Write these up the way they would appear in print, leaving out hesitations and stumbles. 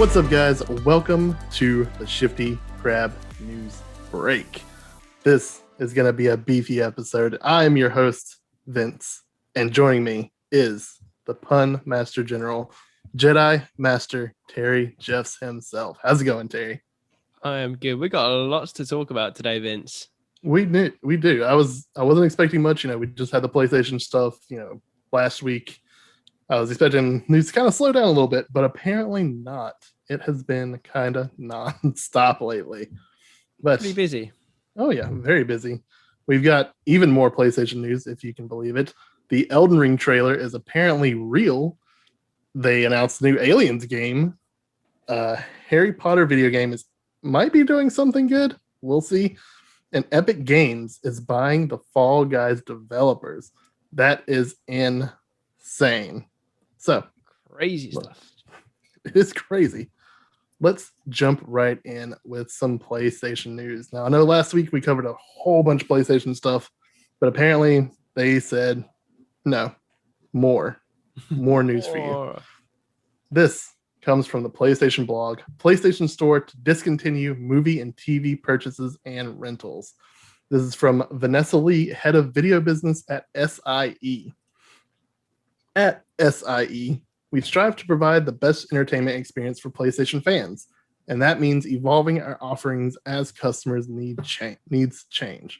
What's up, guys? Welcome to the Shifty Crab News Break. This is going to be a beefy episode. I am your host, Vince, and joining me is the Pun Master General, Jedi Master Terry Jeffs himself. How's it going, Terry? I am good. We got lots to talk about today, Vince. We do. I wasn't expecting much. We just had the PlayStation stuff, last week. I was expecting news to kind of slow down a little bit, but apparently not. It has been kind of non-stop lately. But pretty busy. Oh yeah, very busy. We've got even more PlayStation news, if you can believe it. The Elden Ring trailer is apparently real. They announced the new Aliens game. Harry Potter video game might be doing something good. We'll see. And Epic Games is buying the Fall Guys developers. That is insane. So crazy stuff. It is crazy. Let's jump right in with some PlayStation news. Now, I know last week we covered a whole bunch of PlayStation stuff, but apparently they said, no, more news for you. This comes from the PlayStation blog. PlayStation Store to discontinue movie and TV purchases and rentals. This is from Vanessa Lee, head of video business at SIE. At SIE, we strive to provide the best entertainment experience for PlayStation fans, and that means evolving our offerings as customers' needs change.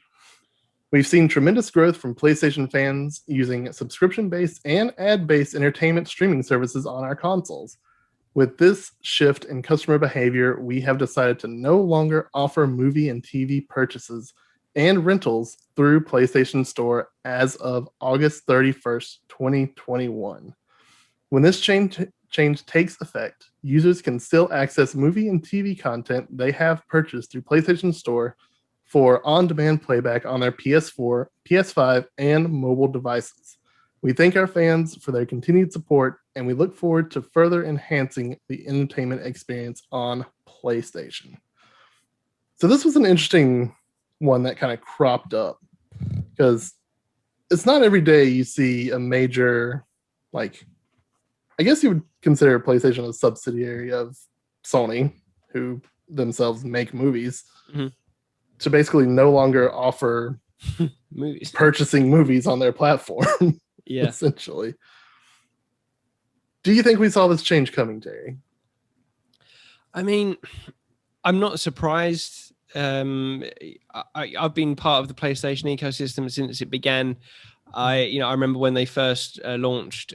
We've seen tremendous growth from PlayStation fans using subscription-based and ad-based entertainment streaming services on our consoles. With this shift in customer behavior, we have decided to no longer offer movie and TV purchases and rentals through PlayStation Store as of August 31st, 2021. When this change takes effect, users can still access movie and TV content they have purchased through PlayStation Store for on-demand playback on their PS4, PS5, and mobile devices. We thank our fans for their continued support, and we look forward to further enhancing the entertainment experience on PlayStation. So this was an interesting one that kind of cropped up, because it's not every day you see a major, I guess you would consider PlayStation a subsidiary of Sony, who themselves make movies, to basically no longer offer movies, purchasing movies on their platform. Yeah, essentially. Do you think we saw this change coming, Terry? I mean, I'm not surprised. I've been part of the PlayStation ecosystem since it began. I remember when they first launched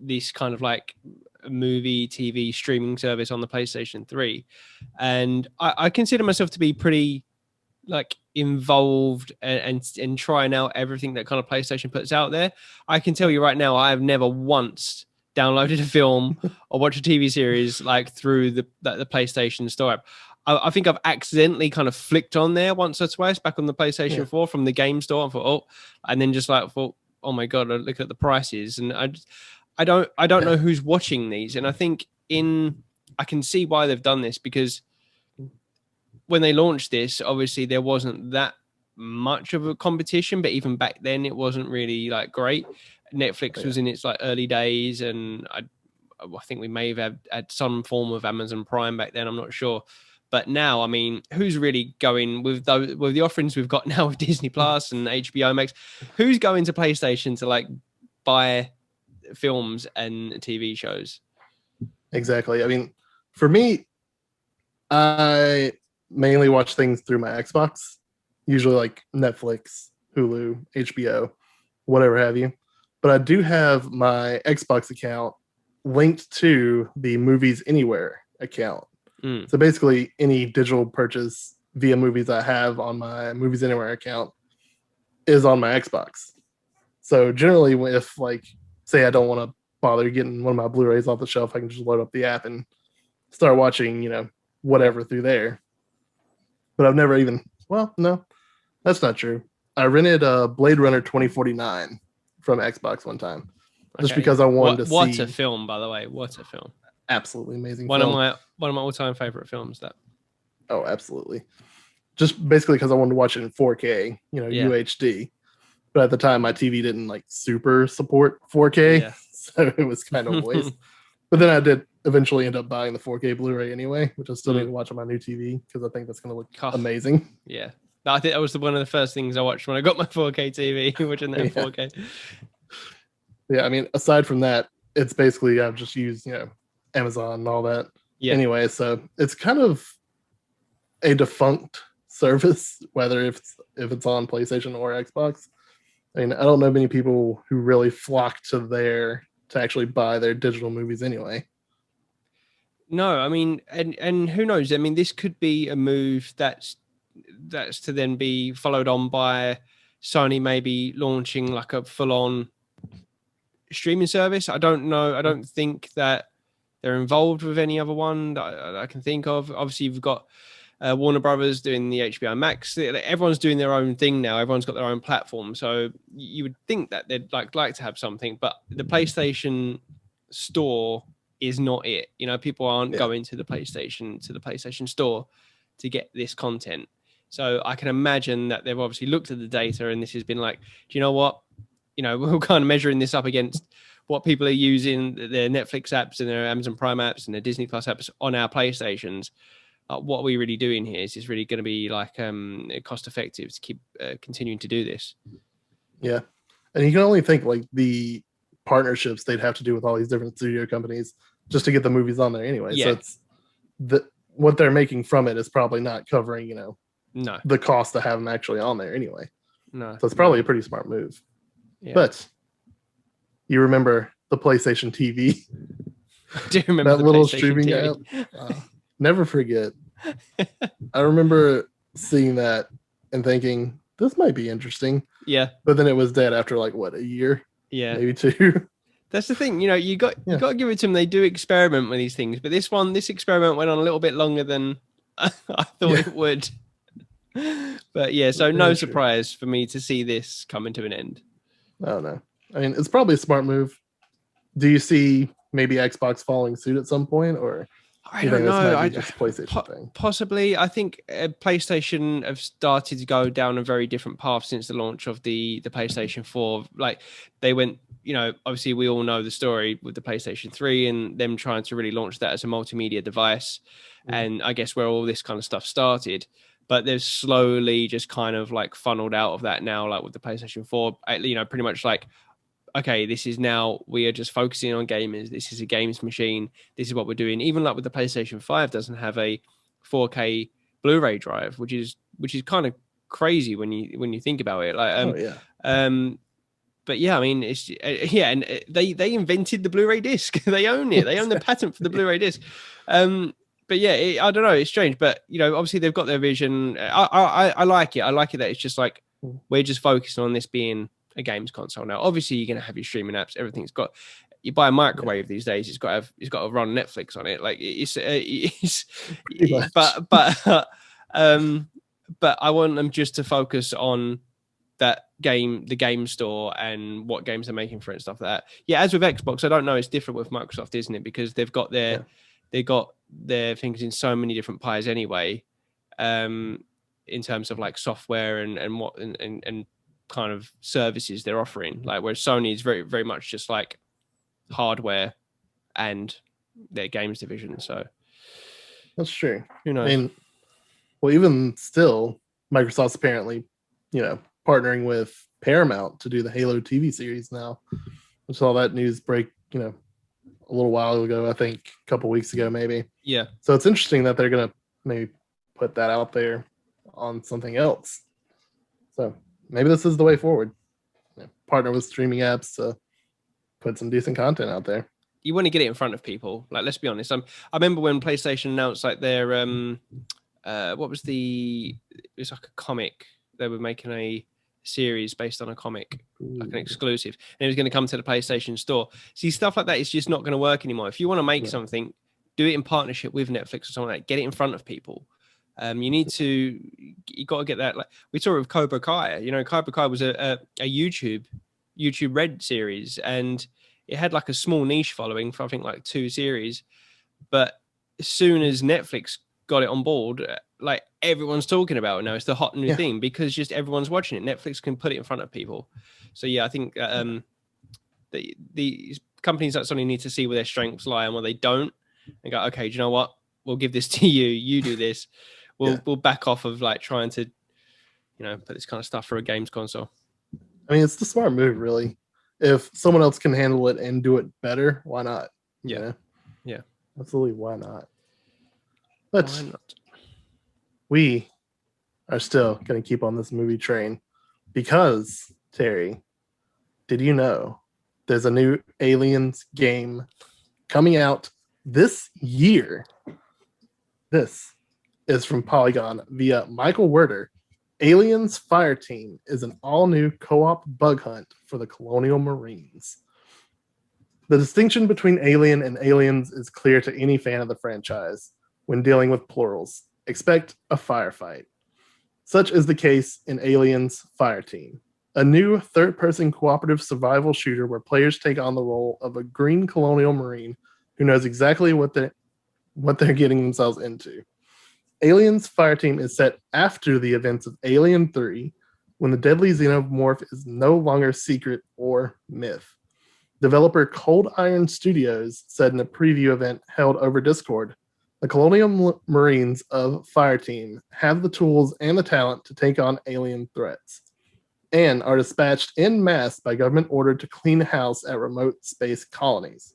this kind of like movie TV streaming service on the PlayStation 3, and I consider myself to be pretty involved and trying out everything that kind of PlayStation puts out there. I can tell you right now, I have never once downloaded a film or watched a TV series through the PlayStation Store app. I think I've accidentally kind of flicked on there once or twice back on the PlayStation 4 from the game store and thought, and then just thought, oh my God, look at the prices. And I don't know who's watching these. And I think I can see why they've done this, because when they launched this, obviously there wasn't that much of a competition, but even back then it wasn't really great. Netflix was in its early days, and I think we may have had some form of Amazon Prime back then. I'm not sure. But now, I mean, who's really going with the offerings we've got now with Disney Plus and HBO Max? Who's going to PlayStation to buy films and TV shows? Exactly. I mean, for me, I mainly watch things through my Xbox, usually Netflix, Hulu, HBO, whatever have you. But I do have my Xbox account linked to the Movies Anywhere account. So basically, any digital purchase via movies I have on my Movies Anywhere account is on my Xbox. So generally, if say I don't want to bother getting one of my Blu-rays off the shelf, I can just load up the app and start watching, whatever through there. But I've never no, that's not true. I rented Blade Runner 2049 from Xbox one time, just because I wanted to see. What a film, by the way! What a film! Absolutely amazing. One of my all-time favorite films. That. Oh, absolutely. Just basically because I wanted to watch it in 4K, UHD. But at the time, my TV didn't super support 4K, so it was kind of a waste. But then I did eventually end up buying the 4K Blu-ray anyway, which I still need to watch on my new TV because I think that's going to look amazing. Yeah. I think that was one of the first things I watched when I got my 4K TV, watching that 4K. Yeah, I mean, aside from that, it's basically I've just used, Amazon and all that. Yeah. Anyway, so it's kind of a defunct service, whether if it's on PlayStation or Xbox. I mean, I don't know many people who really flock to there to actually buy their digital movies anyway. No, I mean, and who knows? I mean, this could be a move that's to then be followed on by Sony maybe launching like a full-on streaming service. I don't know. I don't think that they're involved with any other one that I can think of. Obviously, you've got Warner Brothers doing the HBO Max. Everyone's doing their own thing now. Everyone's got their own platform. So you would think that they'd like to have something, but the PlayStation Store is not it. People aren't going to the PlayStation Store to get this content. So I can imagine that they've obviously looked at the data and this has been like, do you know what? We're kind of measuring this up against what people are using their Netflix apps and their Amazon Prime apps and their Disney Plus apps on our PlayStations. What are we really doing here? Is this really going to be like cost effective to keep continuing to do this? Yeah. And you can only think like the partnerships they'd have to do with all these different studio companies just to get the movies on there anyway. Yeah. So it's what they're making from it is probably not covering, the cost to have them actually on there anyway. No. So it's probably a pretty smart move. Yeah. But you remember the PlayStation TV? I do remember that little streaming TV. App. Never forget. I remember seeing that and thinking, this might be interesting. Yeah. But then it was dead after like what, a year? Yeah. Maybe 2. That's the thing, you got to give it to them. They do experiment with these things, but this experiment went on a little bit longer than I thought it would. But yeah, so no surprise for me to see this coming to an end. I don't know. I mean, it's probably a smart move. Do you see maybe Xbox following suit at some point, or I don't know. Just PlayStation thing? Possibly. I think PlayStation have started to go down a very different path since the launch of the PlayStation 4. Like they went, obviously we all know the story with the PlayStation 3 and them trying to really launch that as a multimedia device. And I guess where all this kind of stuff started. But they've slowly just kind of like funneled out of that now, like with the PlayStation 4, pretty much like, okay, this is now, we are just focusing on gamers. This is a games machine. This is what we're doing. Even like with the PlayStation 5 doesn't have a 4K Blu-ray drive, which is kind of crazy when you think about it. Like, but yeah, I mean, it's and they invented the Blu-ray disc. They own it. They own the patent for the Blu-ray disc. But yeah, I don't know. It's strange, but obviously they've got their vision. I like it. I like it that it's just like we're just focusing on this being a games console now. Obviously, you're gonna have your streaming apps. Everything's got. You buy a microwave these days, it's got to run Netflix on it. Like but I want them just to focus on that game, the game store, and what games they're making for it and stuff like that. Yeah, as with Xbox, I don't know. It's different with Microsoft, isn't it? Because they've got their fingers in so many different pies anyway, in terms of like software and kind of services they're offering. Like whereas Sony is very, very much just like hardware and their games division. So that's true. Who knows? I mean, well, even still, Microsoft's apparently, partnering with Paramount to do the Halo TV series now. I saw that news break, a little while ago, I think a couple weeks ago, maybe. Yeah. So it's interesting that they're going to maybe put that out there on something else. So maybe this is the way forward. Partner with streaming apps to put some decent content out there. You want to get it in front of people. Like, let's be honest. I remember when PlayStation announced like their what was it was like a comic. They were making a series based on a comic, like an exclusive, and it was going to come to the PlayStation Store. See, stuff like that is just not going to work anymore. If you want to make something, do it in partnership with Netflix or something like that. Get it in front of people. You got to get that. Like we saw it with Cobra Kai. Cobra Kai was a YouTube Red series, and it had like a small niche following for I think like 2 series. But as soon as Netflix got it on board, like everyone's talking about it now. It's the hot new thing because just everyone's watching it. Netflix can put it in front of people. So yeah, I think the companies like Sony need to see where their strengths lie and where they don't. and go, okay, do you know what? We'll give this to you. You do this. We'll back off of like trying to, put this kind of stuff for a games console. I mean, it's the smart move, really. If someone else can handle it and do it better, why not? Yeah. Absolutely, why not? But why not? We are still going to keep on this movie train because, Terry, did you know there's a new Aliens game coming out this year? This is from Polygon via Michael Werder. Aliens Fireteam is an all-new co-op bug hunt for the Colonial Marines. The distinction between Alien and Aliens is clear to any fan of the franchise when dealing with plurals. Expect a firefight. Such is the case in Aliens Fireteam, a new third-person cooperative survival shooter where players take on the role of a green colonial marine who knows exactly what they're getting themselves into. Aliens Fireteam is set after the events of Alien 3, when the deadly xenomorph is no longer secret or myth. Developer Cold Iron Studios said in a preview event held over Discord, the Colonial Marines of Fireteam have the tools and the talent to take on alien threats, and are dispatched en masse by government order to clean house at remote space colonies.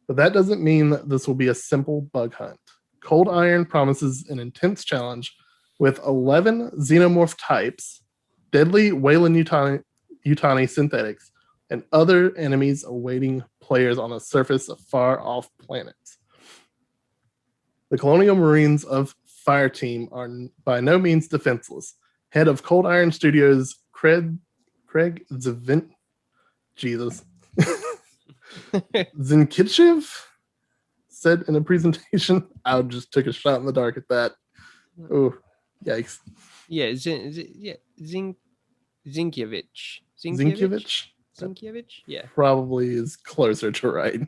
But that doesn't mean that this will be a simple bug hunt. Cold Iron promises an intense challenge with 11 xenomorph types, deadly Weyland-Yutani synthetics, and other enemies awaiting players on the surface of far-off planets. The Colonial Marines of Fireteam are by no means defenseless. Head of Cold Iron Studios, Craig Zavin... Jesus. Zinkitchev said in a presentation, I just took a shot in the dark at that. Oh, yikes. Yeah, Zinkiewicz. Zinkiewicz? Yeah. Probably is closer to right.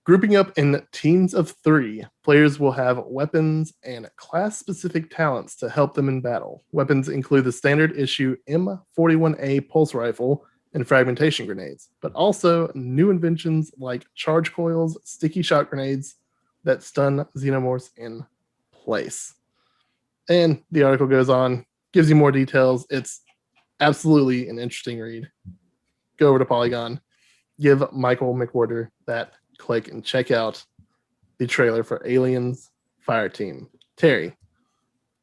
Grouping up in teams of 3, players will have weapons and class-specific talents to help them in battle. Weapons include the standard issue M41A pulse rifle and fragmentation grenades, but also new inventions like charge coils, sticky shot grenades that stun xenomorphs in place. And the article goes on, gives you more details. It's absolutely an interesting read. Go over to Polygon, give Michael McWhorter that click, and check out the trailer for Aliens Fireteam. Terry,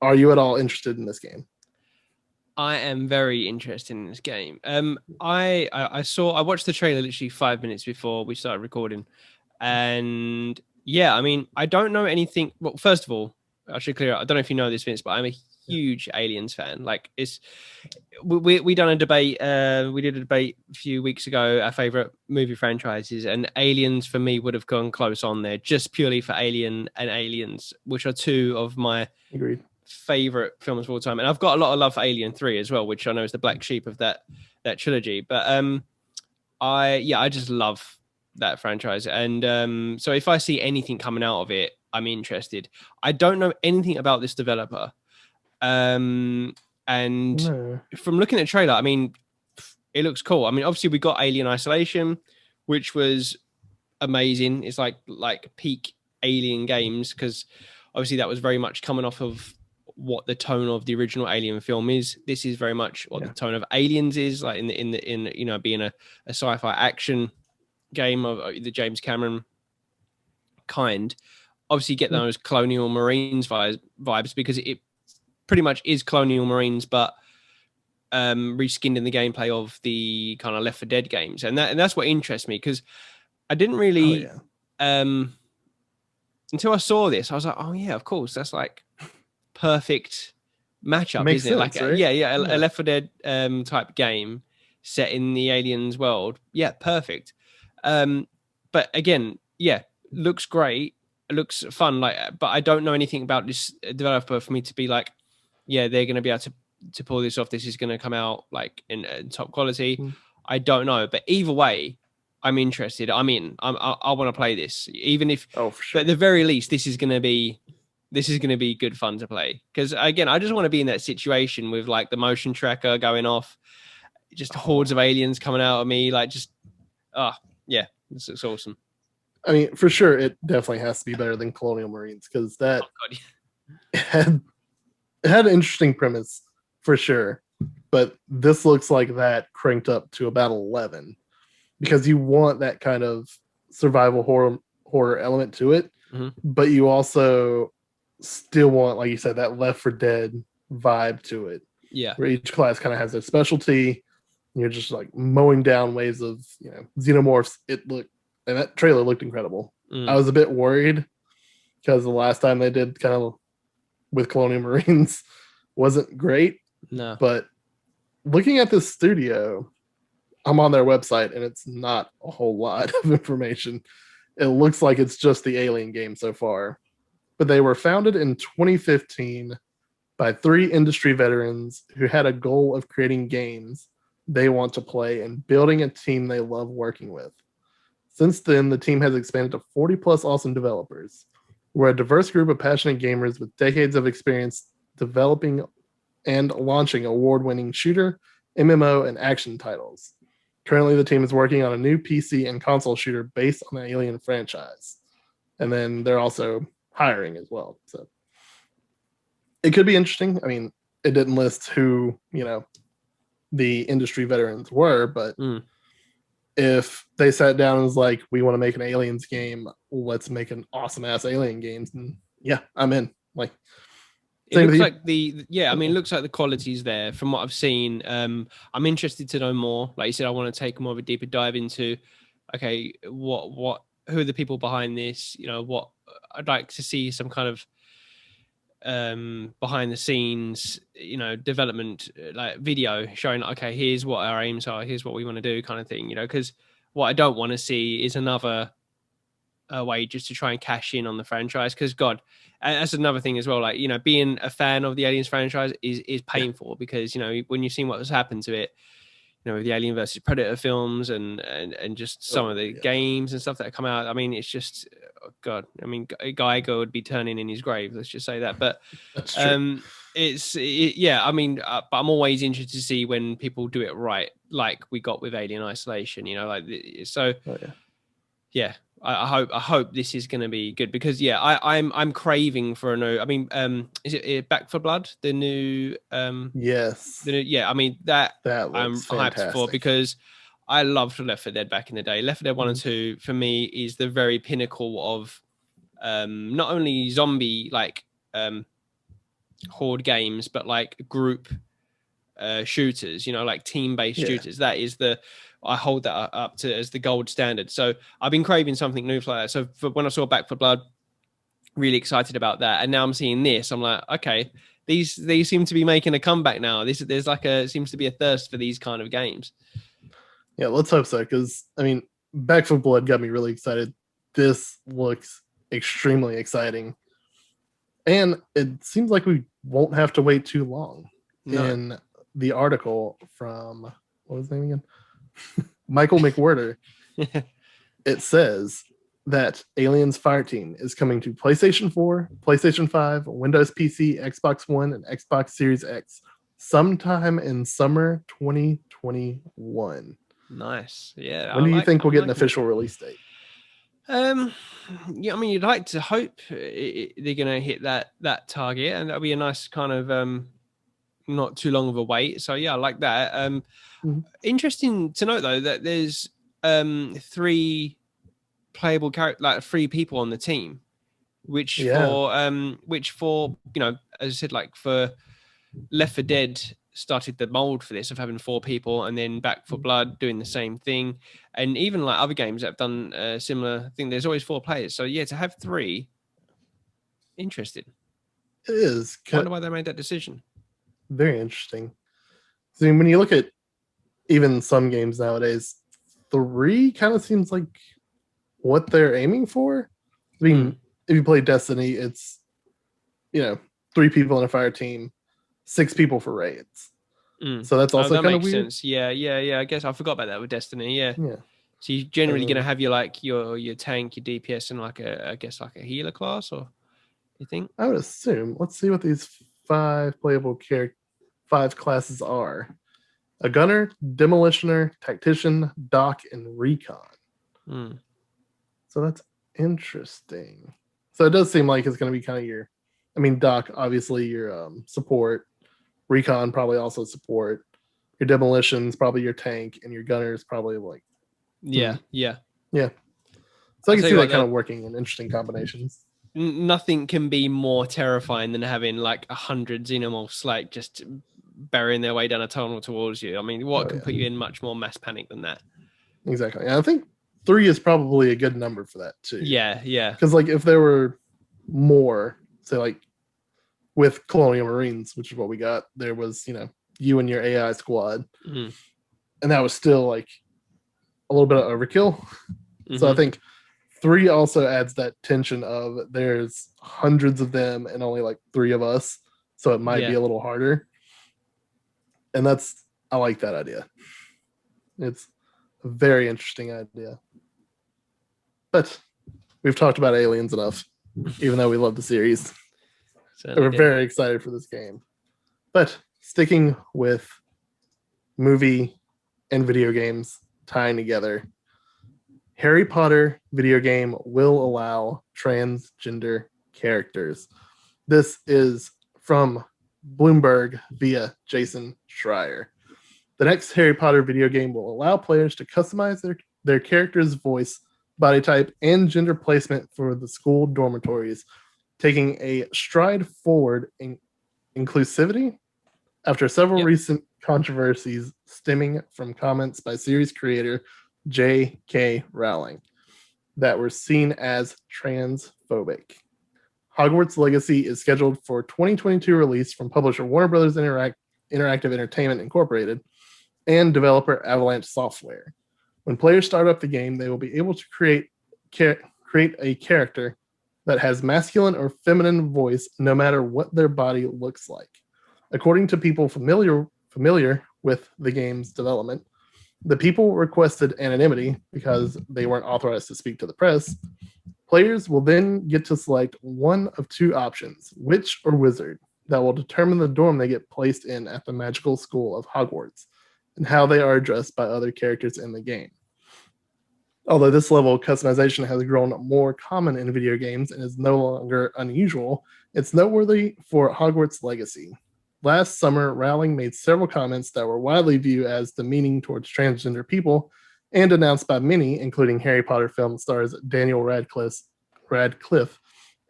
are you at all interested in this game? I am very interested in this game. I watched the trailer literally 5 minutes before we started recording, and yeah, I mean, I don't know anything. Well, first of all, I should clear up. I don't know if you know this, Vince, but I'm a huge Aliens fan. Like, we done a debate. We did a debate a few weeks ago. Our favorite movie franchises, and Aliens for me would have gone close on there, just purely for Alien and Aliens, which are two of my favorite films of all time. And I've got a lot of love for Alien 3 as well, which I know is the black sheep of that trilogy. But I just love that franchise. And so if I see anything coming out of it, I'm interested. I don't know anything about this developer. And from looking at the trailer, I mean, it looks cool. I mean, obviously we got Alien Isolation, which was amazing. It's like peak Alien games, because obviously that was very much coming off of what the tone of the original Alien film is. This is very much what the tone of Aliens is, like in you know, being a sci-fi action game of the James Cameron kind. Obviously get those Colonial Marines vibes, because it pretty much is Colonial Marines, but reskinned in the gameplay of the kind of Left 4 Dead games. And that's what interests me, because I didn't really until I saw this, I was like, oh yeah, of course, that's like perfect matchup, isn't it? Like, right? A Left 4 Dead type game set in the Aliens world. Yeah, perfect. But again, looks great. It looks fun. Like, but I don't know anything about this developer for me to be like, yeah, they're going to be able to pull this off. This is going to come out like in top quality. I don't know, but either way, I'm interested. I'm in. I want to play this, even if at the very least, this is going to be good fun to play. Because again, I just want to be in that situation with like the motion tracker going off, just hordes of aliens coming out of me, like just, this looks awesome. I mean, for sure, it definitely has to be better than Colonial Marines because that Oh God, had it had an interesting premise for sure. But this looks like that cranked up to about 11 because you want that kind of survival horror element to it, hmm but you also still want, like you said, that Left 4 Dead vibe to it, yeah, where each class kind of has their specialty. You're just like mowing down waves of xenomorphs. It looked and that trailer looked incredible. I mm, was a bit worried because the last time they did kind of with Colonial Marines wasn't great, no, but looking at this studio, I'm on their website and it's not a whole lot of information. It looks like it's just the Alien game so far. But they were founded in 2015 by 3 industry veterans who had a goal of creating games they want to play and building a team they love working with. Since then, the team has expanded to 40 plus awesome developers. We're a diverse group of passionate gamers with decades of experience developing and launching award-winning shooter, MMO, and action titles. Currently, the team is working on a new PC and console shooter based on the Alien franchise. And then they're also hiring as well. So it could be interesting. I mean, it didn't list who, the industry veterans were, but mm. if they sat down and was like, we want to make an Aliens game, let's make an awesome ass Alien games. And yeah, I'm in. Like, It same with looks you. like I mean, it looks like the quality's there from what I've seen. I'm interested to know more. Like you said, I want to take more of a deeper dive into, okay, who are the people behind this? What I'd like to see some kind of behind the scenes, development like video showing, okay, here's what our aims are, here's what we want to do, kind of thing. Because what I don't want to see is another way just to try and cash in on the franchise. Because God, that's another thing as well. Like being a fan of the Aliens franchise is painful because when you've seen what has happened to it, with the Alien versus Predator films and just some of the games and stuff that come out. I mean, it's just God. I mean, Geiger would be turning in his grave. Let's just say that. But That's true. yeah. I mean, but I'm always interested to see when people do it right, like we got with Alien Isolation. So Oh, yeah. yeah. I hope this is going to be good because yeah, I'm craving for a new. I mean, is it Back for Blood, the new Yes. yeah, I mean that That I'm looks hyped for fantastic. because I loved Left 4 Dead back in the day. Left 4 Dead 1 and Mhm. 2 for me is the very pinnacle of not only zombie like horde games, but like group shooters, like team-based Yeah. shooters. That is I hold that up to as the gold standard. So I've been craving something new like that. So when I saw Back for Blood, really excited about that. And now I'm seeing this. I'm like, okay, they seem to be making a comeback now. There's like seems to be a thirst for these kind of games. Yeah, let's hope so. Because, I mean, Back for Blood got me really excited. This looks extremely exciting. And it seems like we won't have to wait too long. No. In the article from, what was his name again? Michael McWhirter, it says that Aliens Fireteam is coming to PlayStation 4, PlayStation 5, Windows PC, Xbox One, and Xbox Series X sometime in summer 2021. Nice. Yeah, When do you think I'm we'll get an liking it. official release date? Yeah, I mean, you'd like to hope they're going to hit that target, and that'll be a nice kind of not too long of a wait. So yeah, I like that. Mhm. Interesting to note though that there's 3 playable character, like 3 people on the team, which Yeah. for as I said, like for Left 4 Dead started the mold for this of having 4 people, and then Back for Blood doing the same thing, and even like other games that have done a similar thing. There's always 4 players, so yeah, to have 3, interesting. It is Wonder why they made that decision. very interesting. See, when you look at even some games nowadays, 3 kind of seems like what they're aiming for. I mean, if you play Destiny, it's 3 people in a fire team, 6 people for raids. So that's Oh, also that kind of makes weird. sense. Yeah. I guess I forgot about that with Destiny. Yeah. Yeah. So you're generally going to Uh, have your tank, your DPS, and like I guess like a healer class, or you think? I would assume. Let's see what these 5 playable 5 classes are: a gunner, demolitioner, tactician, doc, and recon. Mm. So that's Interesting. So it does seem like it's going to be kind of your, I mean, Doc, obviously your support, Recon probably also support, your demolitions probably your tank, and your gunners probably like Yeah. yeah. So I can see that kind of working in interesting combinations. Nothing can be more terrifying than having like 100 xenomorphs like just burying their way down a tunnel towards you. I mean, what can put you in much more mass panic than that? Exactly. And I think 3 is probably a good number for that too. Yeah. Because like if there were more, say like with Colonial Marines, which is what we got, there was, you and your AI squad. Mm-hmm. And that was still like a little bit of overkill. Mm-hmm. So I think 3 also adds that tension of there's hundreds of them and only like 3 of us. So it might be a little harder. And I like that idea. It's a very interesting idea. But we've talked about Aliens enough, even though we love the series. We're very excited for this game. But sticking with movie and video games tying together, Harry Potter video game will allow transgender characters. This is from Bloomberg via Jason Schreier. The next Harry Potter video game will allow players to customize their character's voice, body type, and gender placement for the school dormitories, taking a stride forward in inclusivity after several recent controversies stemming from comments by series creator J.K. Rowling that were seen as transphobic. Hogwarts Legacy is scheduled for 2022 release from publisher Warner Brothers Interactive Entertainment Incorporated and developer Avalanche Software. When players start up the game, they will be able to create a character that has masculine or feminine voice no matter what their body looks like. According to people familiar with the game's development, the people requested anonymity because they weren't authorized to speak to the press. Players will then get to select one of 2 options, witch or wizard, that will determine the dorm they get placed in at the magical school of Hogwarts and how they are addressed by other characters in the game. Although this level of customization has grown more common in video games and is no longer unusual, it's noteworthy for Hogwarts Legacy. Last summer, Rowling made several comments that were widely viewed as demeaning towards transgender people and announced by many, including Harry Potter film stars Daniel Radcliffe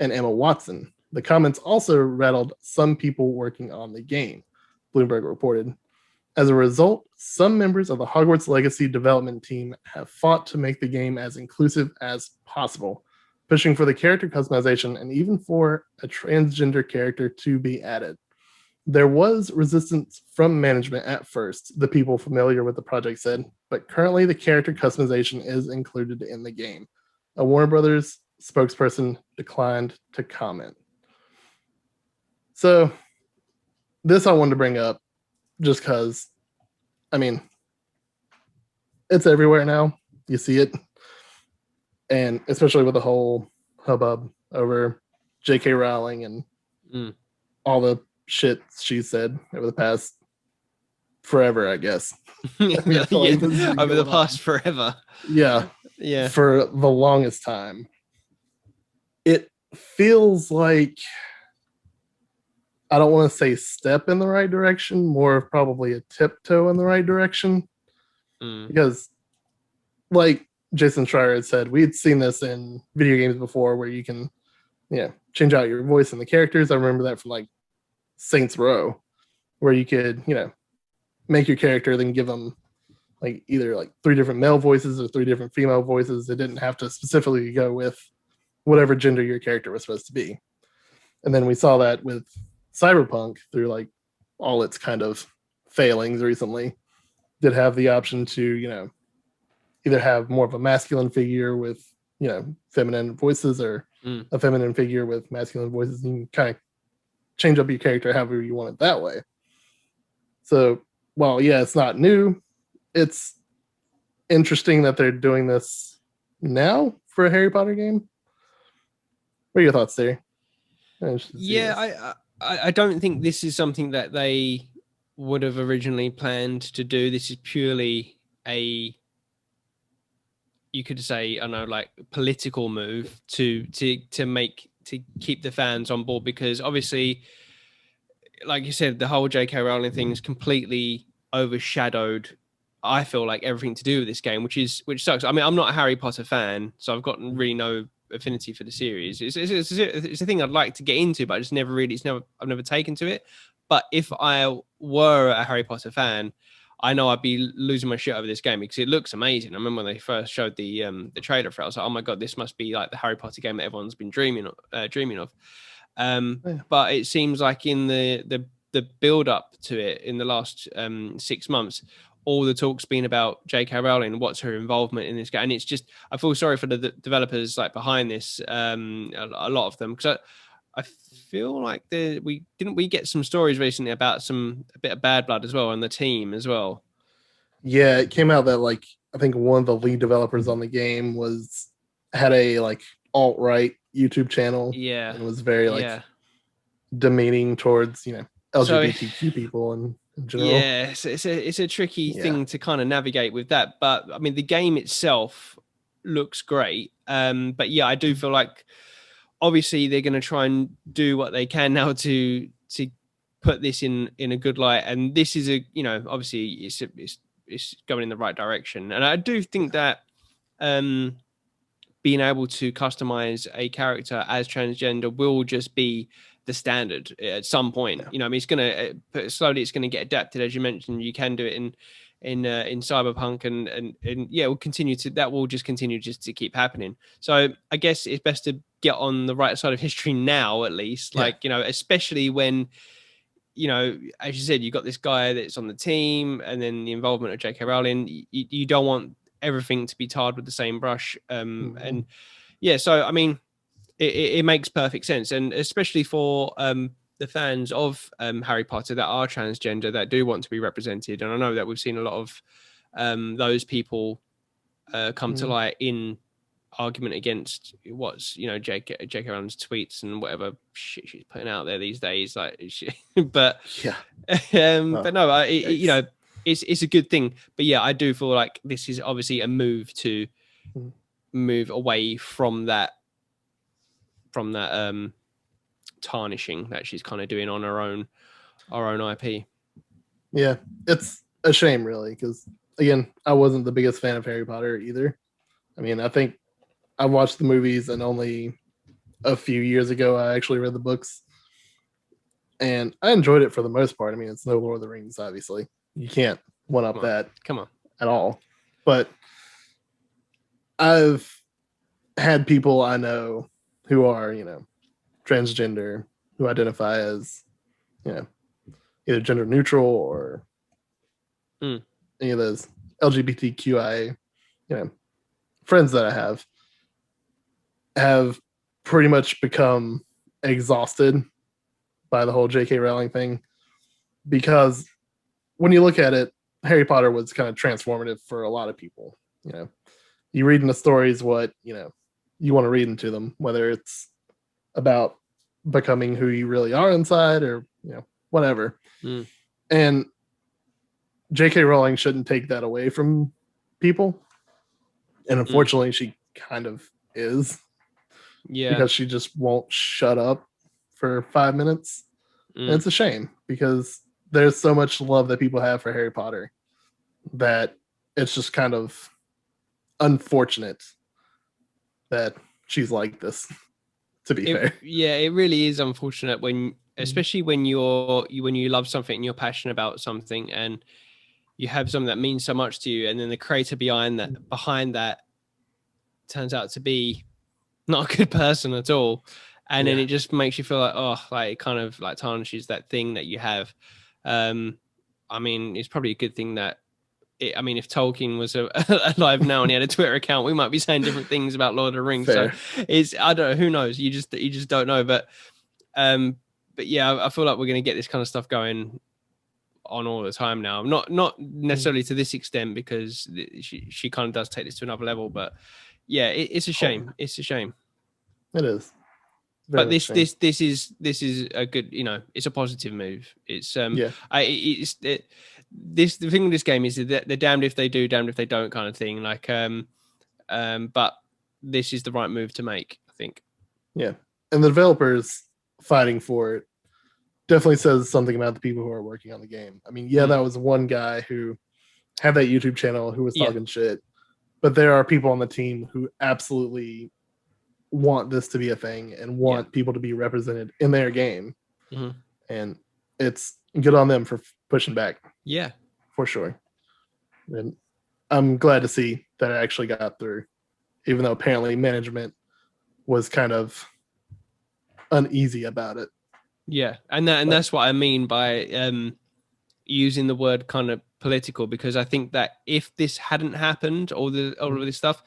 and Emma Watson. The comments also rattled some people working on the game, Bloomberg reported. As a result, some members of the Hogwarts Legacy development team have fought to make the game as inclusive as possible, pushing for the character customization and even for a transgender character to be added. There was resistance from management at first, the people familiar with the project said, but currently the character customization is included in the game. A Warner Brothers spokesperson declined to comment. So, this I wanted to bring up just because, I mean, it's everywhere now. You see it. And especially with the whole hubbub over J.K. Rowling and all the shit she said over the past forever, I guess. Over the past forever. Yeah. For the longest time. It feels like, I don't want to say step in the right direction, more of probably a tiptoe in the right direction. Because, like Jason Schreier had said, we had seen this in video games before where you can, change out your voice and the characters. I remember that from like Saints Row, where you could, make your character, then give them like either like 3 different male voices or 3 different female voices. It didn't have to specifically go with whatever gender your character was supposed to be. And then we saw that with Cyberpunk through like all its kind of failings recently, did have the option to, either have more of a masculine figure with, feminine voices or a feminine figure with masculine voices. And you can kind of change up your character however you want it that way. So while, it's not new, it's interesting that they're doing this now for a Harry Potter game. What are your thoughts there? I don't think this is something that they would have originally planned to do. This is purely you could say, I don't know, like political move to keep the fans on board, because obviously, like you said, the whole J.K. Rowling thing is completely overshadowed, I feel like, everything to do with this game, which sucks. I mean, I'm not a Harry Potter fan, so I've got really no affinity for the series. It's a thing I'd like to get into, but I just I've never taken to it. But if I were a Harry Potter fan, I know I'd be losing my shit over this game because it looks amazing. I remember when they first showed the trailer for it, I was like, oh my god, this must be like the Harry Potter game that everyone's been dreaming of. But it seems like in the build up to it in the last 6 months, all the talk's been about J.K. Rowling, what's her involvement in this game, and it's just, I feel sorry for the developers like behind this, a lot of them, because I feel like we get some stories recently about a bit of bad blood as well on the team as well. Yeah, it came out that like I think one of the lead developers on the game had a like alt-right YouTube channel. Yeah, and was very like demeaning towards LGBTQ people and in general. Yeah, it's a tricky thing to kind of navigate with that. But I mean, the game itself looks great. But yeah, I do feel like obviously they're going to try and do what they can now to put this in a good light. And this is obviously it's going in the right direction. And I do think that being able to customize a character as transgender will just be the standard at some point. I mean, it's going to slowly, it's going to get adapted. As you mentioned, you can do it in Cyberpunk, and yeah, that will just continue to keep happening. So I guess it's best to get on the right side of history now, at least, especially when, as you said, you've got this guy that's on the team, and then the involvement of J.K. Rowling. You don't want everything to be tarred with the same brush. And yeah, so I mean, it makes perfect sense, and especially for the fans of Harry Potter that are transgender, that do want to be represented. And I know that we've seen a lot of those people come to light in argument against what's J.K. Rowling's tweets and whatever shit she's putting out there these days. But no, it's a good thing. But yeah, I do feel like this is obviously a move to move away from that tarnishing that she's kind of doing on our own IP. Yeah, it's a shame, really, because again, I wasn't the biggest fan of Harry Potter either. I mean, I think I watched the movies, and only a few years ago I actually read the books, and I enjoyed it for the most part. I mean, it's no Lord of the Rings, obviously. You can't one up that at all. But I've had people I know who are, transgender, who identify as, either gender neutral or any of those LGBTQIA, friends that I have pretty much become exhausted by the whole J.K. Rowling thing, because when you look at it, Harry Potter was kind of transformative for a lot of people. You read in the stories what, you want to read into them, whether it's about becoming who you really are inside or, whatever. And J.K. Rowling shouldn't take that away from people. And unfortunately, she kind of is. Yeah. Because she just won't shut up for 5 minutes. And it's a shame, because there's so much love that people have for Harry Potter that it's just kind of unfortunate that she's like this, to be fair. Yeah, it really is unfortunate especially when you love something and you're passionate about something, and you have something that means so much to you, and then the creator behind that turns out to be not a good person at all. And then it just makes you feel like, it kind of like tarnishes that thing that you have. I mean, it's probably a good thing that if Tolkien was alive now and he had a Twitter account, we might be saying different things about Lord of the Rings. Fair. So I don't know, who knows? You just don't know. But yeah, I feel like we're going to get this kind of stuff going on all the time now. Not necessarily to this extent, because she kind of does take this to another level. But yeah, it's a shame. It's a shame. It is. But this is a good, it's a positive move. It's the thing with this game is that they're damned if they do, damned if they don't kind of thing. Like But this is the right move to make, I think. Yeah. And the developers fighting for it definitely says something about the people who are working on the game. I mean, that was one guy who had that YouTube channel who was talking shit, but there are people on the team who absolutely want this to be a thing and want people to be represented in their game. And it's good on them for pushing back. Yeah, for sure. And I'm glad to see that it actually got through, even though apparently management was kind of uneasy about it. Yeah, and that's what I mean by using the word kind of political, because I think that if this hadn't happened, all of this stuff,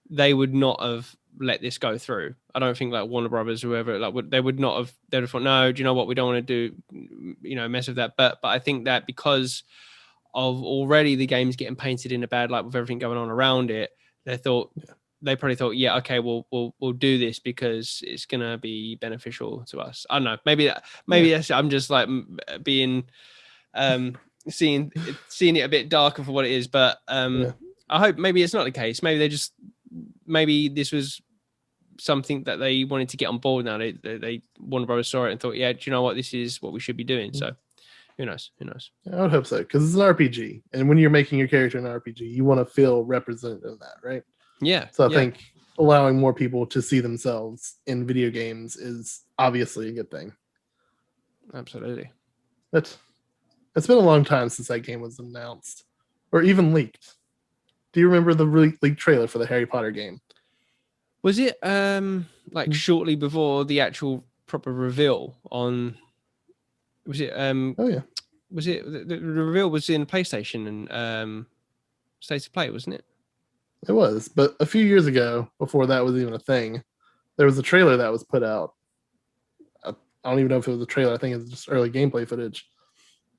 they would not have let this go through. I don't think like Warner Brothers, whoever, they would not have. They'd have thought, no, do you know what? We don't want to do, mess with that. But I think that because of already the game's getting painted in a bad light with everything going on around it, they probably thought, yeah, okay, we'll do this because it's gonna be beneficial to us. I don't know. Maybe that's, I'm just like being seeing it a bit darker for what it is. But I hope maybe it's not the case. Maybe this was something that they wanted to get on board. Now they Warner Brothers saw it and thought, yeah, do you know what? This is what we should be doing. So who knows? I would hope so, because it's an RPG, and when you're making your character an RPG, you want to feel represented in that, right? Yeah. So I think allowing more people to see themselves in video games is obviously a good thing. Absolutely. But it's been a long time since that game was announced or even leaked. Do you remember the leaked trailer for the Harry Potter game? Was it shortly before the actual proper reveal on? Was it? Oh yeah. Was it the reveal was in PlayStation and State of Play, wasn't it? It was, but a few years ago, before that was even a thing, there was a trailer that was put out. I don't even know if it was a trailer. I think it was just early gameplay footage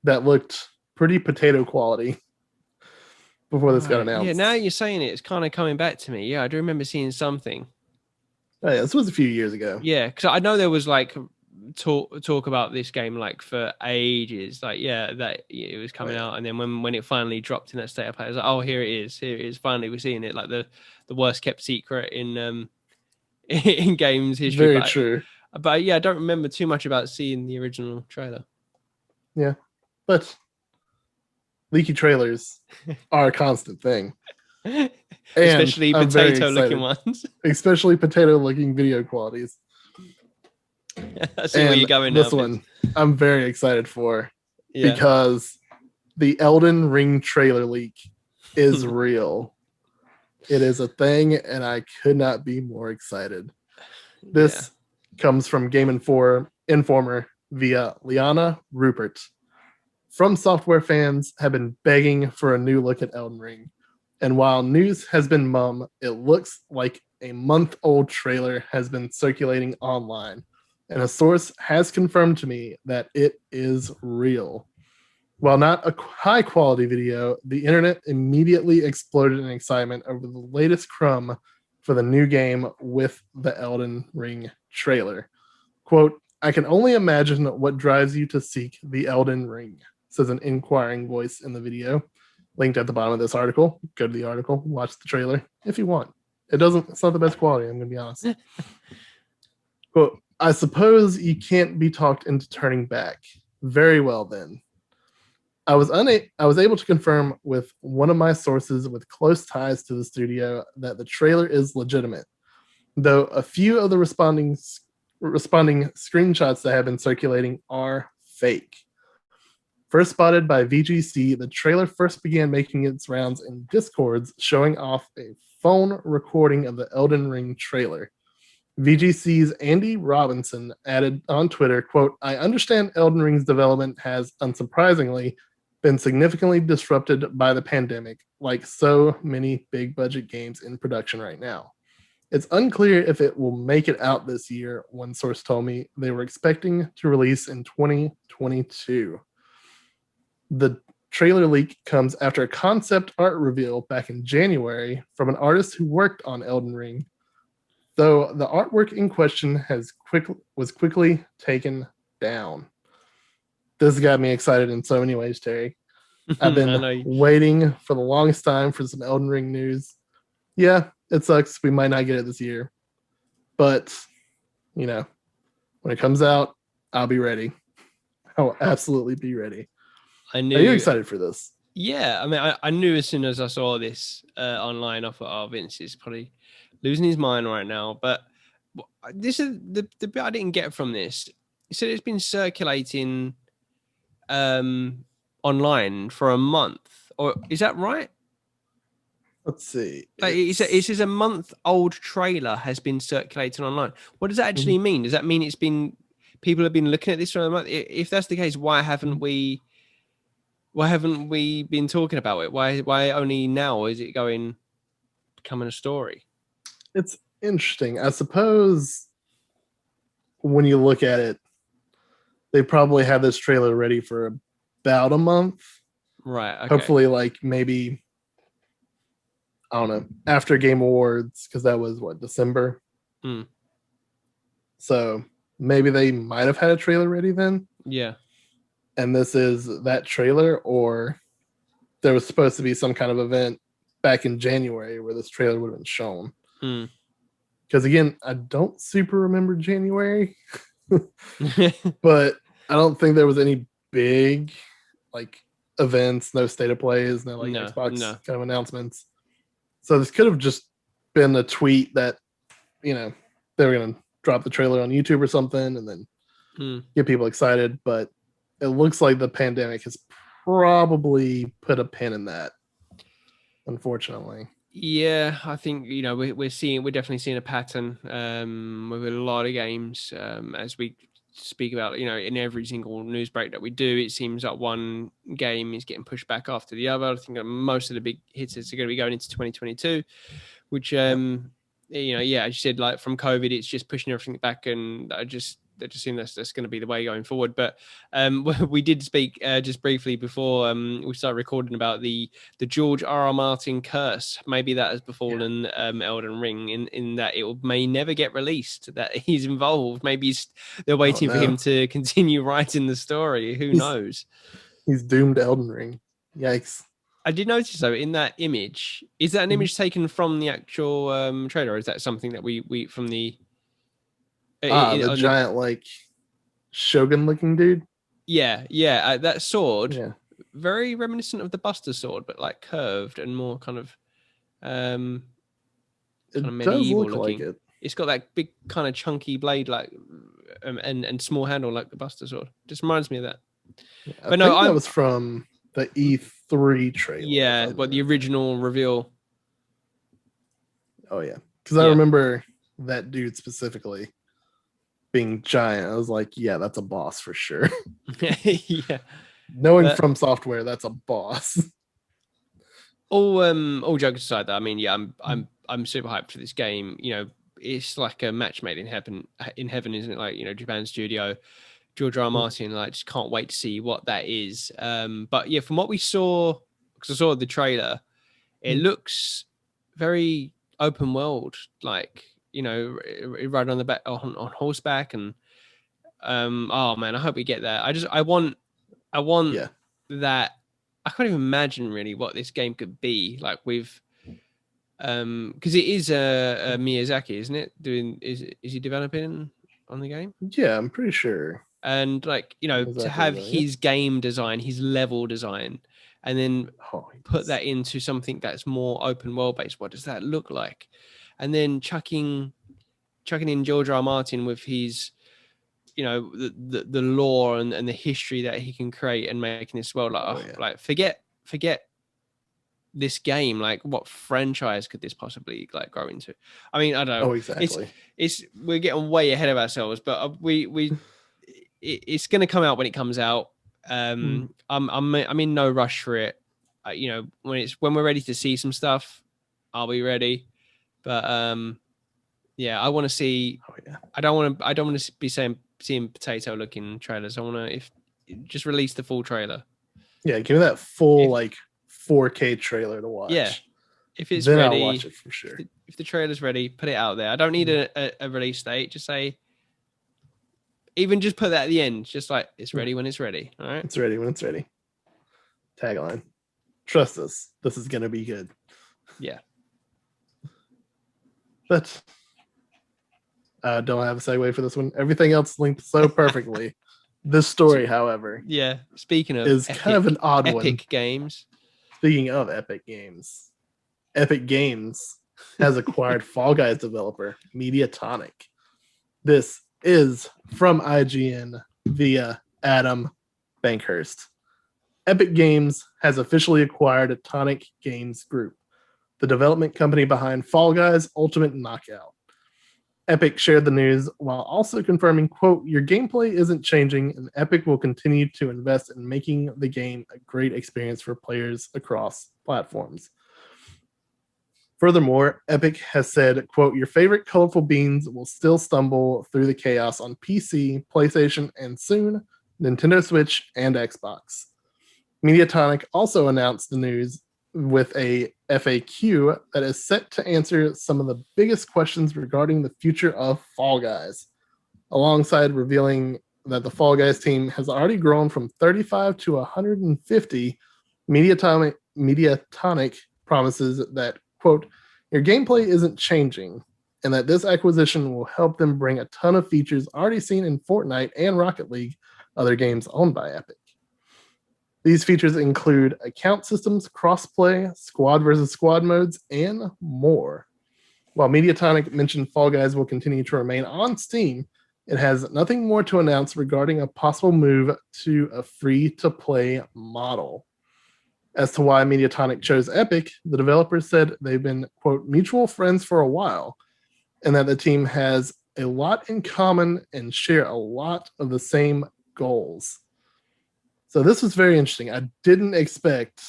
that looked pretty potato quality before this got announced. Yeah, now you're saying it, it's kind of coming back to me. Yeah, I do remember seeing something. Oh, yeah, this was a few years ago. Yeah, because I know there was like talk about this game like for ages. Like, that it was coming out, and then when it finally dropped in that State of Play, I was like, oh, here it is. Finally, we're seeing it. Like the worst kept secret in in games history. Very true. But yeah, I don't remember too much about seeing the original trailer. Yeah, but leaky trailers are a constant thing. Especially potato-looking ones. Especially potato-looking video qualities. I see where you're going now. This one I'm very excited for because the Elden Ring trailer leak is real. It is a thing, and I could not be more excited. This comes from Game Informer via Liana Rupert. From Software fans have been begging for a new look at Elden Ring. And while news has been mum, it looks like a month-old trailer has been circulating online. And a source has confirmed to me that it is real. While not a high-quality video, the internet immediately exploded in excitement over the latest crumb for the new game with the Elden Ring trailer. Quote, I can only imagine what drives you to seek the Elden Ring, says an inquiring voice in the video. Linked at the bottom of this article. Go to the article, watch the trailer if you want. It's not the best quality, I'm going to be honest. Quote, I suppose you can't be talked into turning back. Very well then. I was able to confirm with one of my sources with close ties to the studio that the trailer is legitimate, though a few of the responding screenshots that have been circulating are fake. First spotted by VGC, the trailer first began making its rounds in Discords, showing off a phone recording of the Elden Ring trailer. VGC's Andy Robinson added on Twitter, quote, I understand Elden Ring's development has, unsurprisingly, been significantly disrupted by the pandemic, like so many big budget games in production right now. It's unclear if it will make it out this year, one source told me. They were expecting to release in 2022. The trailer leak comes after a concept art reveal back in January from an artist who worked on Elden Ring, though the artwork in question was quickly taken down. This got me excited in so many ways, Terry. I've been waiting for the longest time for some Elden Ring news. Yeah, it sucks. We might not get it this year, but you know, when it comes out, I'll be ready. I'll absolutely be ready. I Are you knew. excited for this? Yeah, I mean, I knew as soon as I saw this online, I thought, oh, Vince is probably losing his mind right now. But this is the bit I didn't get from this. He said it's been circulating online for a month, or is that right? Let's see. Like it says a month-old trailer has been circulating online. What does that actually mean? Does that mean it's been people have been looking at this for a month? If that's the case, why haven't we been talking about it? Why only now is it becoming a story? It's interesting. I suppose when you look at it, they probably had this trailer ready for about a month. Right. Okay. Hopefully, like maybe I don't know, after Game Awards, because that was what, December. Hmm. So maybe they might have had a trailer ready then. Yeah. And this is that trailer, or there was supposed to be some kind of event back in January where this trailer would have been shown. Hmm. Because again, I don't super remember January, but I don't think there was any big like events, no state of plays, no like Xbox kind of announcements. So this could have just been a tweet that, you know, they were going to drop the trailer on YouTube or something and then get people excited. But it looks like the pandemic has probably put a pin in that, unfortunately. Yeah, I think we're definitely seeing a pattern with a lot of games as we speak about. In every single news break that we do, it seems like one game is getting pushed back after the other. I think that most of the big hits are going to be going into 2022, which as you said, like from COVID, it's just pushing everything back, and I just assume that's going to be the way going forward. But we did speak just briefly before we started recording about the George R.R. Martin curse. Maybe that has befallen Elden Ring in that it may never get released, that he's involved. Maybe they're waiting for him to continue writing the story. Who knows? He's doomed Elden Ring. Yikes. I did notice though in that image, is that an image taken from the actual trailer, or is that something that we from the the giant like Shogun looking dude? Yeah, that sword, very reminiscent of the Buster sword, but like curved and more kind of medieval looking. Like it. It's got that big kind of chunky blade, like and small handle like the Buster sword. Just reminds me of that. Yeah, but I think that was from the E3 trailer. Yeah, but the original reveal. Oh yeah, because I remember that dude specifically being giant. I was like, yeah, that's a boss for sure. Yeah. Knowing from software, that's a boss. All jokes aside, though, I mean, yeah, I'm super hyped for this game. It's like a match made in heaven, isn't it? Like, Japan studio, George R. R. Martin. Like, just can't wait to see what that is. But yeah, from what we saw, because I saw the trailer, it looks very open world, like riding on the back on horseback, and oh man, I hope we get that. I want that. I can't even imagine really what this game could be like with because it is Miyazaki, isn't it? Is he developing on the game? Yeah, I'm pretty sure. And like to have his game design, his level design, and then put that into something that's more open world based. What does that look like? And then chucking in George R. R. Martin with his, the lore and the history that he can create and making this world like forget this game. Like, what franchise could this possibly like grow into? I mean, I don't know. Oh, exactly. It's we're getting way ahead of ourselves, but it's going to come out when it comes out. I'm in no rush for it. When we're ready to see some stuff, I'll be ready. But yeah, I want to see. Oh, yeah. I don't want to be seeing potato looking trailers. I want to just release the full trailer. Yeah, give me that full like 4K trailer to watch. Yeah, if it's then ready, I'll watch it for sure. If the trailer's ready, put it out there. I don't need a release date. Just say. Even just put that at the end, just like it's ready when it's ready. All right, it's ready when it's ready. Tagline: trust us, this is gonna be good. Yeah. But I don't have a segue for this one. Everything else linked so perfectly. This story, however, Yeah. Speaking of is kind of an odd one. epic games. Speaking of Epic Games, Epic Games has acquired Fall Guys developer Mediatonic. This is from IGN via Adam Bankhurst. Epic Games has officially acquired Tonic Games Group, the development company behind Fall Guys Ultimate Knockout. Epic shared the news while also confirming, quote, your gameplay isn't changing and Epic will continue to invest in making the game a great experience for players across platforms. Furthermore, Epic has said, quote, your favorite colorful beans will still stumble through the chaos on PC, PlayStation, and soon Nintendo Switch and Xbox. Mediatonic also announced the news with a FAQ that is set to answer some of the biggest questions regarding the future of Fall Guys, alongside revealing that the Fall Guys team has already grown from 35 to 150. Mediatonic promises that, quote, your gameplay isn't changing, and that this acquisition will help them bring a ton of features already seen in Fortnite and Rocket League, other games owned by Epic. These features include account systems, crossplay, squad versus squad modes, and more. While Mediatonic mentioned Fall Guys will continue to remain on Steam, it has nothing more to announce regarding a possible move to a free-to-play model. As to why Mediatonic chose Epic, the developers said they've been, quote, mutual friends for a while, and that the team has a lot in common and share a lot of the same goals. So this was very interesting. I didn't expect,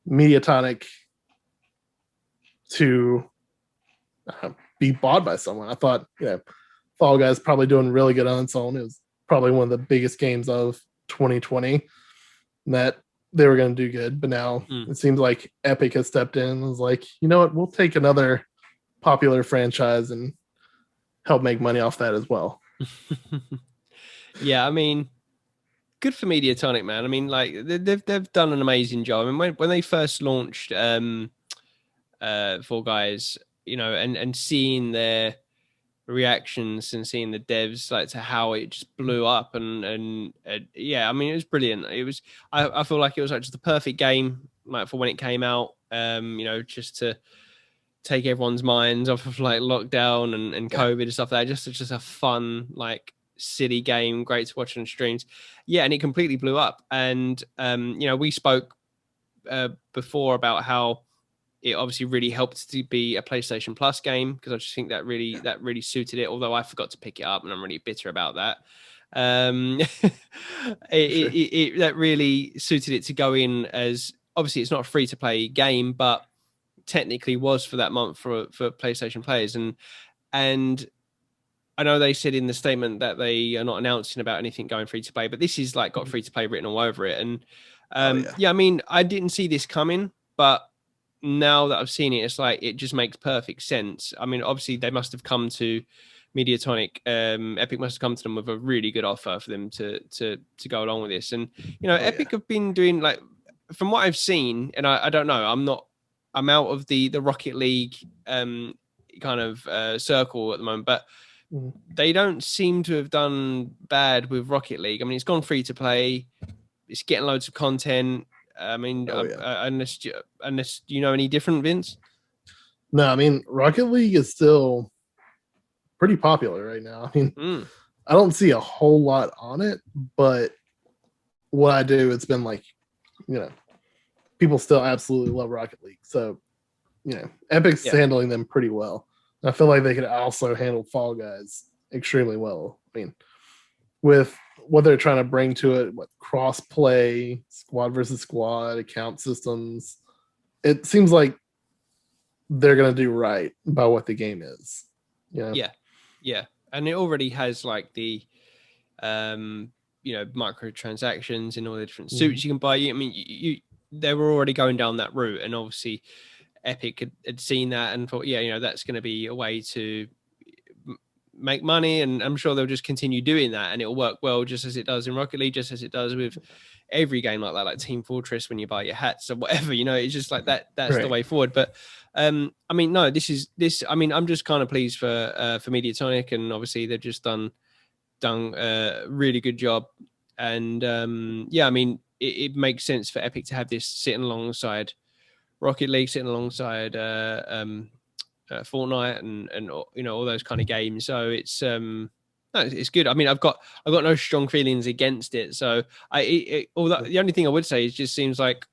Mediatonic to be bought by someone. I thought, Fall Guys probably doing really good on its own. It was probably one of the biggest games of 2020 that they were going to do good. But now it seems like Epic has stepped in and was like, you know what, we'll take another popular franchise and help make money off that as well. Yeah, I mean, good for Mediatonic, man. I mean, like they've done an amazing job. I mean, when they first launched Fall Guys, and seeing their reactions and seeing the devs like to how it just blew up and yeah, I mean, it was brilliant. It was I feel like it was like just the perfect game like for when it came out. Just to take everyone's minds off of like lockdown and COVID and stuff like that. Just a fun like silly game, great to watch on streams. Yeah, and it completely blew up. And we spoke before about how it obviously really helped to be a PlayStation Plus game, because I just think that really suited it. Although I forgot to pick it up, and I'm really bitter about that. That really suited it to go in as, obviously it's not a free to play game, but technically was for that month for PlayStation players. And I know they said in the statement that they are not announcing about anything going free to play, but this is like got free to play written all over it. And I mean, I didn't see this coming, but now that I've seen it, it's like it just makes perfect sense. I mean, obviously they must have come to Mediatonic, Epic must have come to them with a really good offer for them to go along with this. And Epic have been doing, like, from what I've seen, and I don't know, I'm out of the Rocket League kind of circle at the moment, but they don't seem to have done bad with Rocket League. I mean, it's gone free to play. It's getting loads of content. I mean, unless you know any different, Vince? No, I mean, Rocket League is still pretty popular right now. I mean, I don't see a whole lot on it, but what I do, it's been like, people still absolutely love Rocket League. So, Epic's handling them pretty well. I feel like they could also handle Fall Guys extremely well. I mean, with what they're trying to bring to it, what cross-play, squad versus squad, account systems, it seems like they're going to do right by what the game is. Yeah. And it already has like the, microtransactions and all the different suits you can buy. I mean, they were already going down that route, and obviously Epic had seen that and thought, that's going to be a way to make money, and I'm sure they'll just continue doing that, and it'll work well, just as it does in Rocket League, just as it does with every game like that, like Team Fortress, when you buy your hats or whatever, you know, it's just like that. That's the Right. way forward. But I mean, no, I mean, I'm just kind of pleased for Mediatonic, and obviously they've just done a really good job. And yeah, I mean, it makes sense for Epic to have this sitting alongside Rocket League, sitting alongside Fortnite, and you know, all those kind of games. So it's no, it's good. I mean, I've got no strong feelings against it. So although the only thing I would say is, just seems like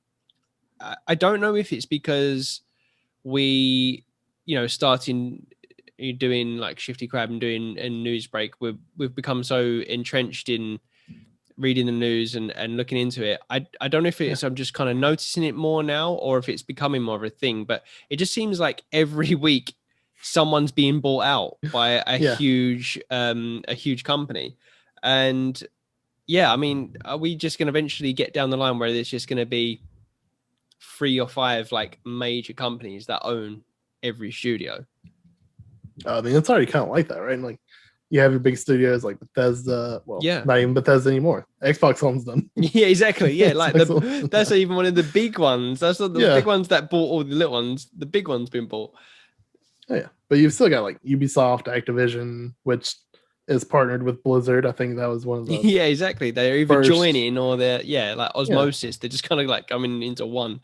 I don't know if it's because we, you know, starting doing like Shifty Crab and doing a news break, we've become so entrenched in reading the news and looking into it. I don't know if it's I'm just kind of noticing it more now, or if it's becoming more of a thing, but it just seems like every week someone's being bought out by a huge company. And yeah, I mean, are we just going to eventually get down the line where there's just going to be 3 or 5 like major companies that own every studio? I mean, it's already kind of like that, right? Like, you have your big studios like Bethesda. Well, Yeah, not even Bethesda anymore. Xbox owns them. Yeah, exactly. Yeah, like that's even one of the big ones. That's not the big ones that bought all the little ones. The big one's been bought. Oh, yeah, but you've still got like Ubisoft, Activision, which is partnered with Blizzard. I think that was one of the Yeah, exactly. They're either joining or they're like osmosis. They're just kind of like coming into one.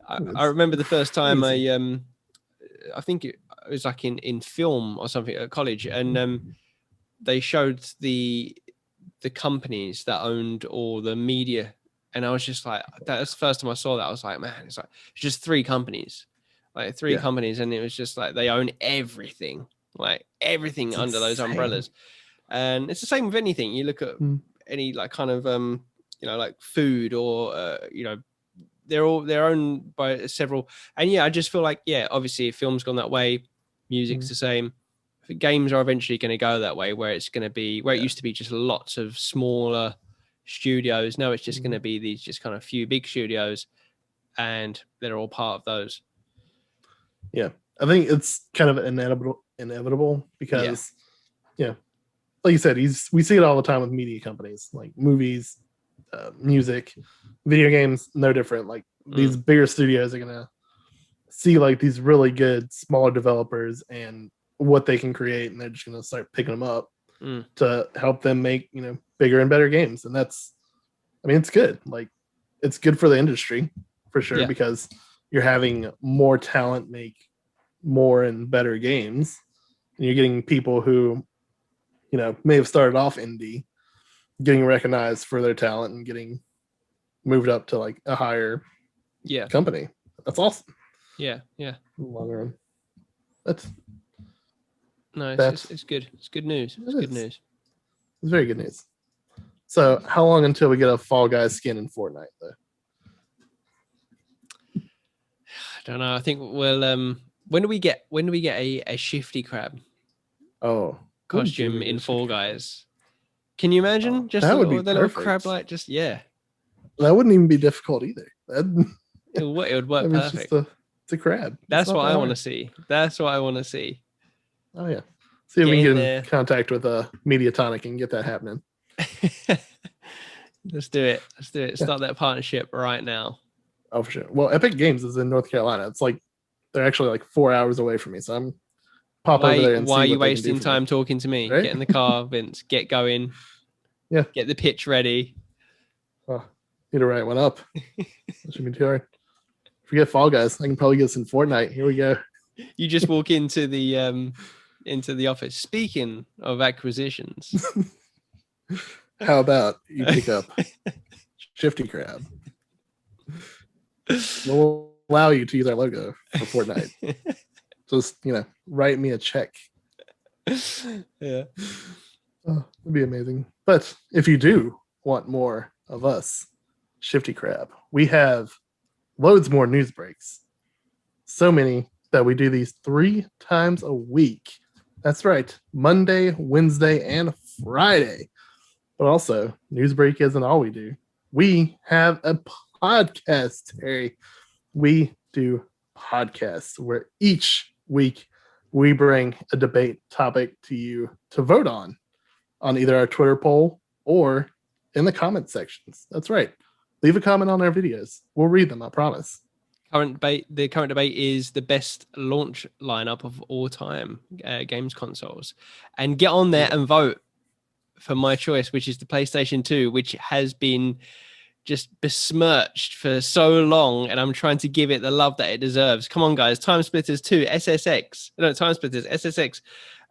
I remember the first time I think it was like in film or something at college, and they showed the companies that owned all the media, and I was just like, that's the first time I saw that. I was like, man, it's just 3 companies, like 3 companies, and it was just like they own everything, like everything it's under those umbrellas. And it's the same with anything. You look at any like kind of you know, like food or you know, they're owned by several. And yeah, I just feel like, yeah, obviously if film's gone that way, music's the same. Games are eventually going to go that way, where it's going to be where it used to be just lots of smaller studios. Now it's just going to be these just kind of few big studios, and they're all part of those. Yeah, I think it's kind of inevitable because, like you said, we see it all the time with media companies, like movies, music, video games, no different. Like these bigger studios are going to see like these really good smaller developers and what they can create, and they're just going to start picking them up to help them make, you know, bigger and better games. And that's, I mean, it's good. Like, it's good for the industry for sure, because you're having more talent make more and better games, and you're getting people who, you know, may have started off indie getting recognized for their talent and getting moved up to like a higher company. That's awesome. Yeah. Long run. That's it's good. It's good news. It's good news. It's very good news. So how long until we get a Fall Guys skin in Fortnite though? I don't know. I think we'll when do we get a Shifty Crab costume in Fall Guys? Can you imagine? Just that the would be little crab, like just that wouldn't even be difficult either. It would work perfect. It's a crab. That's what I want to see. That's what I want to see. Oh yeah. See if we can get in contact with Mediatonic and get that happening. Let's do it. Start that partnership right now. Oh, for sure. Well, Epic Games is in North Carolina. It's like they're actually like 4 hours away from me, so I'm over there and why are you wasting time talking to me? Right? Get in the car, Vince. Get going. Yeah. Get the pitch ready. Oh, need to write one up. That should be too hard. Forget Fall Guys. I can probably get us in Fortnite. Here we go. You just walk into the office. Speaking of acquisitions, how about you pick up Shifty Crab? We'll allow you to use our logo for Fortnite. Just, you know, write me a check. Yeah. Oh, that'd be amazing. But if you do want more of us, Shifty Crab, we have loads more news breaks. So many that we do these 3 times a week. That's right. Monday, Wednesday, and Friday. But also, news break isn't all we do. We have a podcast, Terry. We do podcasts where each week we bring a debate topic to you to vote on either our Twitter poll or in the comment sections. That's right. leave a comment on our videos. We'll read them, I promise. The current debate is the best launch lineup of all time games consoles, and get on there and vote for my choice, which is the PlayStation 2, which has been just besmirched for so long, and I'm trying to give it the love that it deserves. Come on, guys. Time Splitters 2, Time Splitters, SSX.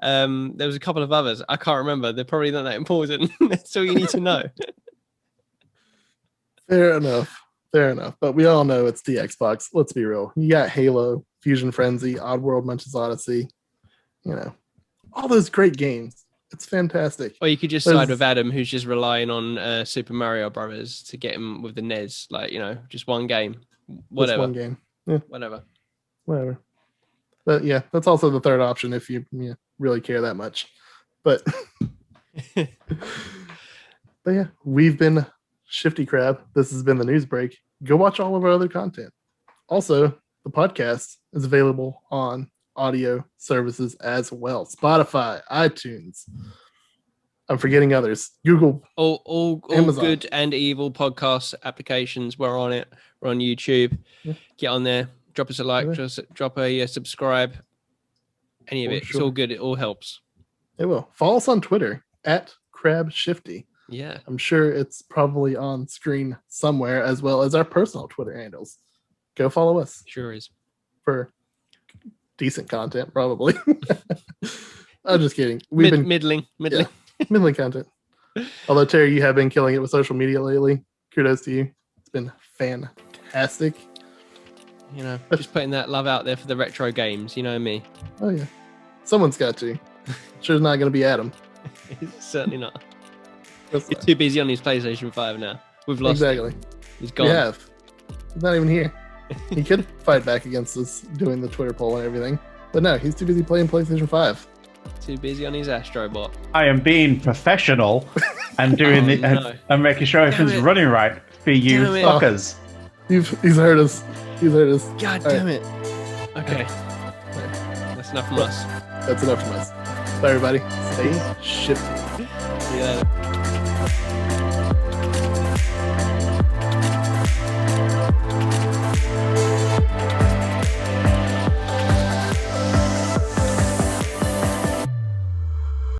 There was a couple of others. I can't remember. They're probably not that important. That's all you need to know. Fair enough. But we all know it's the Xbox. Let's be real. You got Halo, Fusion Frenzy, Oddworld, Munch's Odyssey. All those great games. It's fantastic. Or you could just side with Adam, who's just relying on Super Mario Brothers to get him with the NES. Just one game. Whatever. Just one game. Yeah. Whatever. But yeah, that's also the third option if you really care that much. But yeah, we've been Shifty Crab. This has been the News Break. Go watch all of our other content. Also, the podcast is available on audio services as well. Spotify, iTunes. I'm forgetting others. Google. All good and evil podcast applications. We're on it. We're on YouTube. Yeah. Get on there. Drop us a like. Just drop a subscribe. Any of it. Sure. It's all good. It all helps. It will. Follow us on Twitter @CrabShifty. Yeah. I'm sure it's probably on screen somewhere, as well as our personal Twitter handles. Go follow us. Sure is. For decent content, probably. I'm just kidding. Middling. Yeah, middling content. Although, Terry, you have been killing it with social media lately. Kudos to you. It's been fantastic. Just putting that love out there for the retro games. You know me. Oh, yeah. Someone's got to. Sure, it's not going to be Adam. Certainly not. He's too busy on his PlayStation 5 now. We've lost him. He's gone. We have. He's not even here. He could fight back against us doing the Twitter poll and everything. But no, he's too busy playing PlayStation 5. Too busy on his Astrobot. I am being professional and doing and making sure everything's running right for you fuckers. He's heard us. God damn it. Okay. That's enough from us. That's enough from us. Bye, everybody. Stay shifty. See you later.